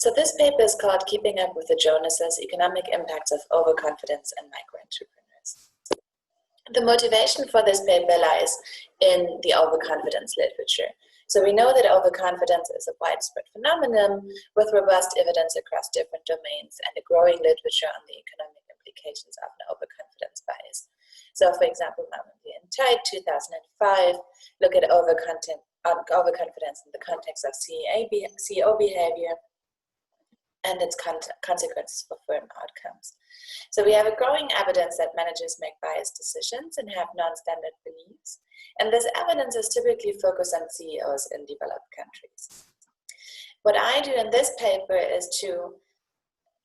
So this paper is called Keeping Up with the Jonases, Economic Impacts of Overconfidence and Micro-Entrepreneurs. The motivation for this paper lies in the overconfidence literature. So we know that overconfidence is a widespread phenomenon with robust evidence across different domains and a growing literature on the economic implications of an overconfidence bias. So for example, the Untitled 2005 look at overconfidence in the context of CEO behavior and its consequences for firm outcomes. So we have a growing evidence that managers make biased decisions and have non-standard beliefs, and this evidence is typically focused on CEOs in developed countries. What I do in this paper is to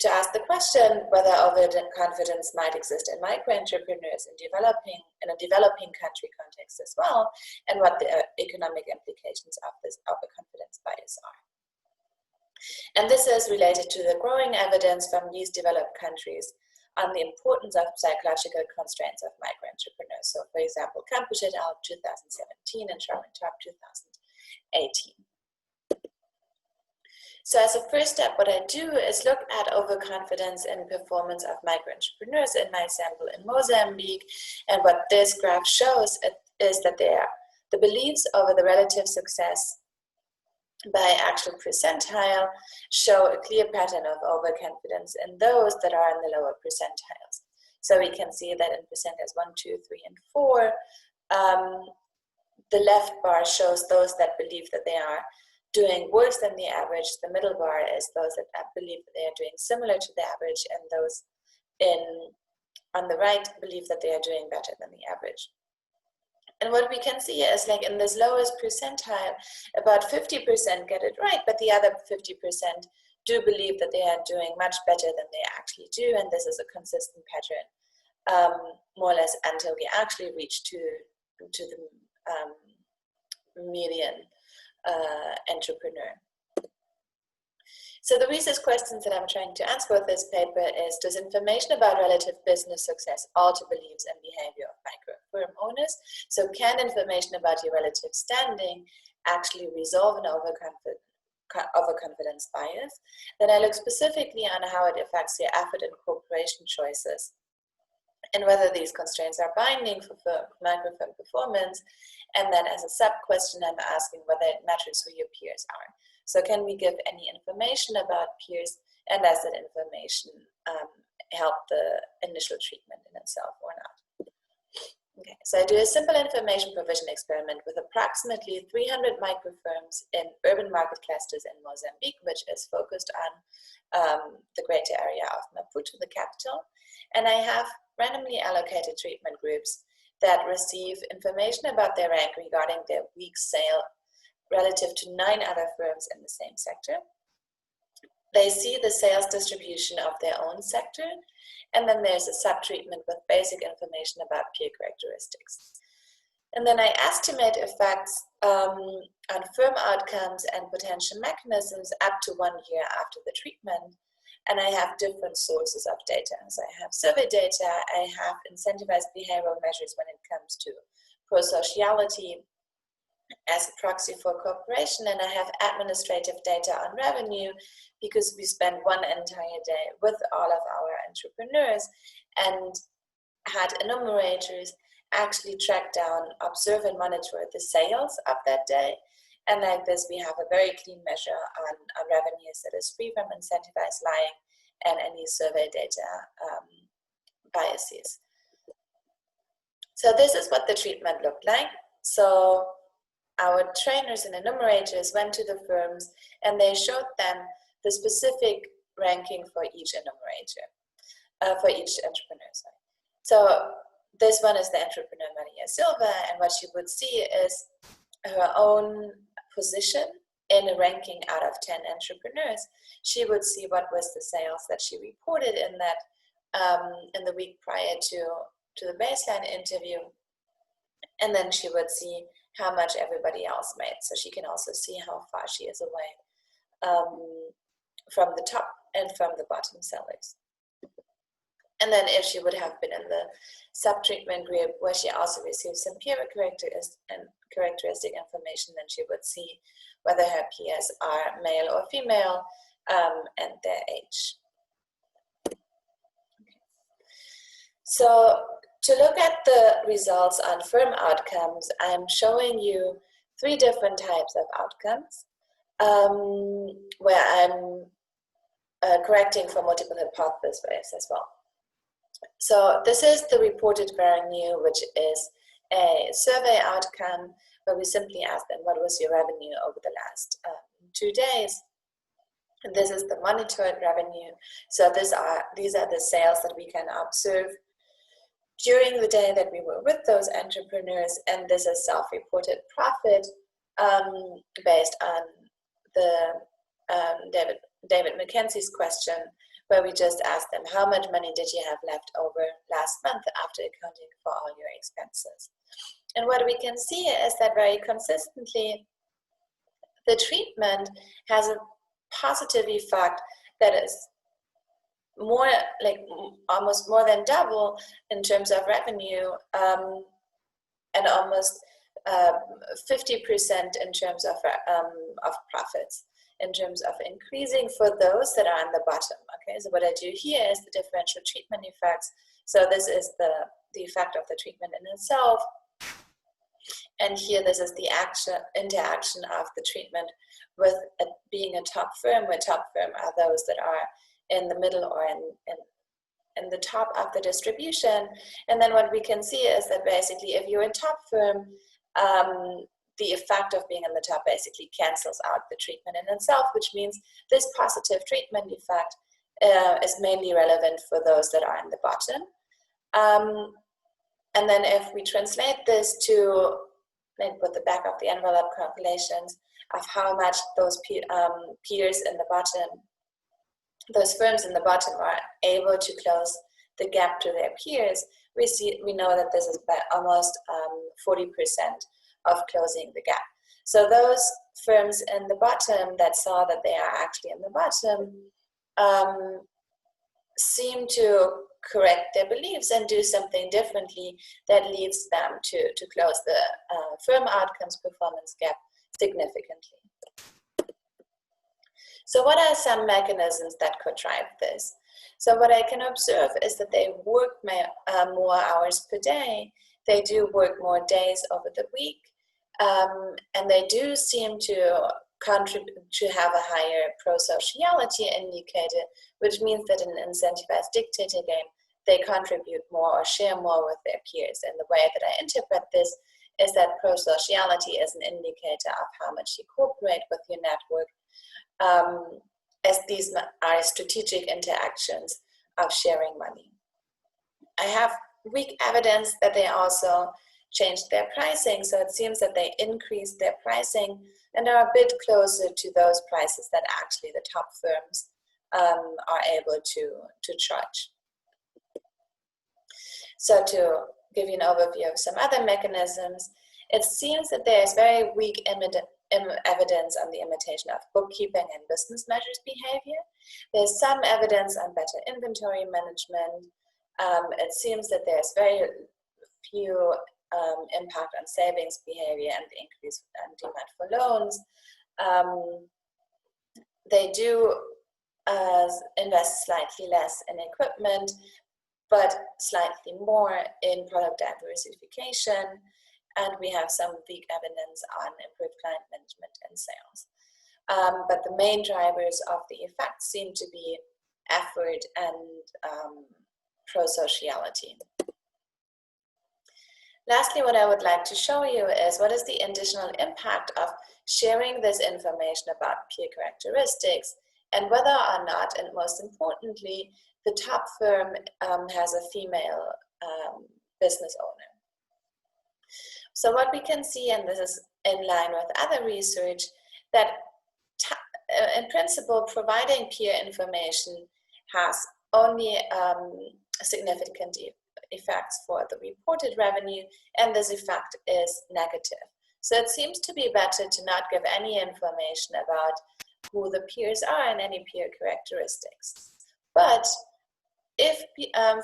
ask the question whether overconfidence might exist in micro-entrepreneurs in a developing country context as well, and what the economic implications of this overconfidence bias are. And this is related to the growing evidence from these developed countries on the importance of psychological constraints of micro-entrepreneurs. So for example, Campus et al. 2017 and Sharman Top 2018. So as a first step, what I do is look at overconfidence and performance of micro-entrepreneurs in my sample in Mozambique. And what this graph shows is that the beliefs over the relative success by actual percentile show a clear pattern of overconfidence in those that are in the lower percentiles. So we can see that in percentiles 1, 2, 3, and 4, the left bar shows those that believe that they are doing worse than the average. The middle bar is those that believe that they are doing similar to the average, and those on the right believe that they are doing better than the average. And what we can see is, like, in this lowest percentile, about 50% get it right, but the other 50% do believe that they are doing much better than they actually do, and this is a consistent pattern, more or less, until we actually reach to the median entrepreneur. So the research questions that I'm trying to answer with this paper is, does information about relative business success alter beliefs and behavior of micro firm owners? So can information about your relative standing actually resolve an overconfidence bias? Then I look specifically on how it affects your effort and cooperation choices, and whether these constraints are binding for micro firm performance. And then as a sub-question, I'm asking whether it matters who your peers are. So can we give any information about peers, and does that information help the initial treatment in itself or not? Okay, so I do a simple information provision experiment with approximately 300 micro firms in urban market clusters in Mozambique, which is focused on the greater area of Maputo, the capital. And I have randomly allocated treatment groups that receive information about their rank regarding their week sale relative to 9 other firms in the same sector. They see the sales distribution of their own sector, and then there's a sub-treatment with basic information about peer characteristics. And then I estimate effects on firm outcomes and potential mechanisms up to 1 year after the treatment. And I have different sources of data. So I have survey data, I have incentivized behavioral measures when it comes to pro-sociality as a proxy for cooperation, and I have administrative data on revenue, because we spend one entire day with all of our entrepreneurs and had enumerators actually track down, observe, and monitor the sales of that day. And like this, we have a very clean measure on revenues that is free from incentivized lying and any survey data biases. So this is what the treatment looked like. So our trainers and enumerators went to the firms and they showed them the specific ranking for each enumerator, for each entrepreneur. So this one is the entrepreneur Maria Silva, and what you would see is her own position in a ranking out of 10 entrepreneurs. She would see what was the sales that she reported in that in the week prior to the baseline interview, and then she would see how much everybody else made. So she can also see how far she is away from the top and from the bottom sellers. And then if she would have been in the sub-treatment group where she also received some peer characteristic information, then she would see whether her peers are male or female, and their age. So to look at the results on firm outcomes, I'm showing you 3 different types of outcomes where I'm correcting for multiple hypotheses as well. So this is the reported revenue, which is a survey outcome where we simply ask them, what was your revenue over the last 2 days? And this is the monitored revenue. So these are the sales that we can observe during the day that we were with those entrepreneurs, and this is self-reported profit based on the David McKenzie's question, where we just asked them, how much money did you have left over last month after accounting for all your expenses? And what we can see is that very consistently, the treatment has a positive effect that is more, like almost more than double in terms of revenue, and almost 50% in terms of profits, in terms of increasing for those that are on the bottom. Okay, so what I do here is the differential treatment effects. So this is the effect of the treatment in itself. And here this is the interaction of the treatment with being a top firm, where top firm are those that are in the middle or in the top of the distribution. And then what we can see is that basically if you're a top firm, the effect of being in the top basically cancels out the treatment in itself, which means this positive treatment effect is mainly relevant for those that are in the bottom. And then if we translate this to, like, with the back of the envelope calculations of how much those peers in the bottom, those firms in the bottom are able to close the gap to their peers, we know that this is by almost 40% of closing the gap. So those firms in the bottom that saw that they are actually in the bottom seem to correct their beliefs and do something differently that leads them to close the firm outcomes performance gap significantly. So what are some mechanisms that could drive this? So what I can observe is that they work more hours per day, they do work more days over the week, and they do seem to contribute to have a higher pro-sociality indicator, which means that in an incentivized dictator game, they contribute more or share more with their peers. And the way that I interpret this is that pro-sociality is an indicator of how much you cooperate with your network, as these are strategic interactions of sharing money. I have weak evidence that they also changed their pricing, so it seems that they increased their pricing and are a bit closer to those prices that actually the top firms are able to charge. So to give you an overview of some other mechanisms, it seems that there is very weak evidence on the imitation of bookkeeping and business measures behavior. There's some evidence on better inventory management. It seems that there's very few impact on savings behavior and the increase in demand for loans. They do invest slightly less in equipment, but slightly more in product diversification. And we have some weak evidence on improved client management and sales. But the main drivers of the effect seem to be effort and pro-sociality. Lastly, what I would like to show you is what is the additional impact of sharing this information about peer characteristics, and whether or not, and most importantly, the top firm has a female business owner. So what we can see, and this is in line with other research, that in principle, providing peer information has only significant effects for the reported revenue, and this effect is negative. So it seems to be better to not give any information about who the peers are and any peer characteristics. But if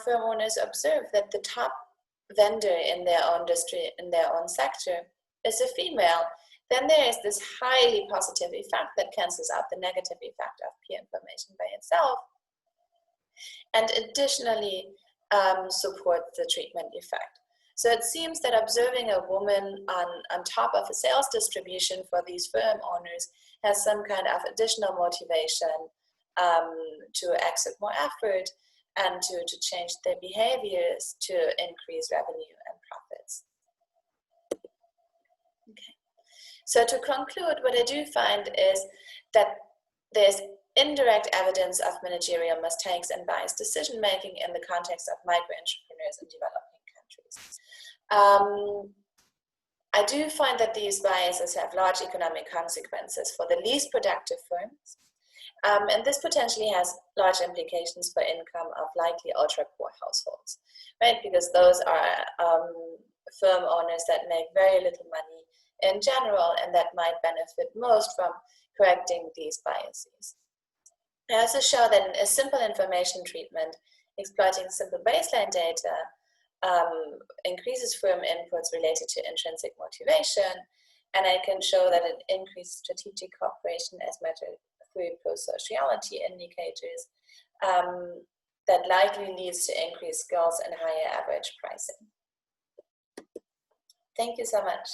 firm owners observe that the top vendor in their own industry, in their own sector, is a female, then there is this highly positive effect that cancels out the negative effect of peer information by itself, and additionally supports the treatment effect. So it seems that observing a woman on top of a sales distribution for these firm owners has some kind of additional motivation to exert more effort and to change their behaviors to increase revenue and profits. Okay. So to conclude, what I do find is that there's indirect evidence of managerial mistakes and biased decision-making in the context of micro-entrepreneurs in developing countries. I do find that these biases have large economic consequences for the least productive firms, and this potentially has large implications for income of likely ultra-poor households, right? Because those are firm owners that make very little money in general, and that might benefit most from correcting these biases. I also show that a simple information treatment exploiting simple baseline data increases firm inputs related to intrinsic motivation, and I can show that it increases strategic cooperation as measured through pro-sociality indicators that likely leads to increased skills and higher average pricing. Thank you so much.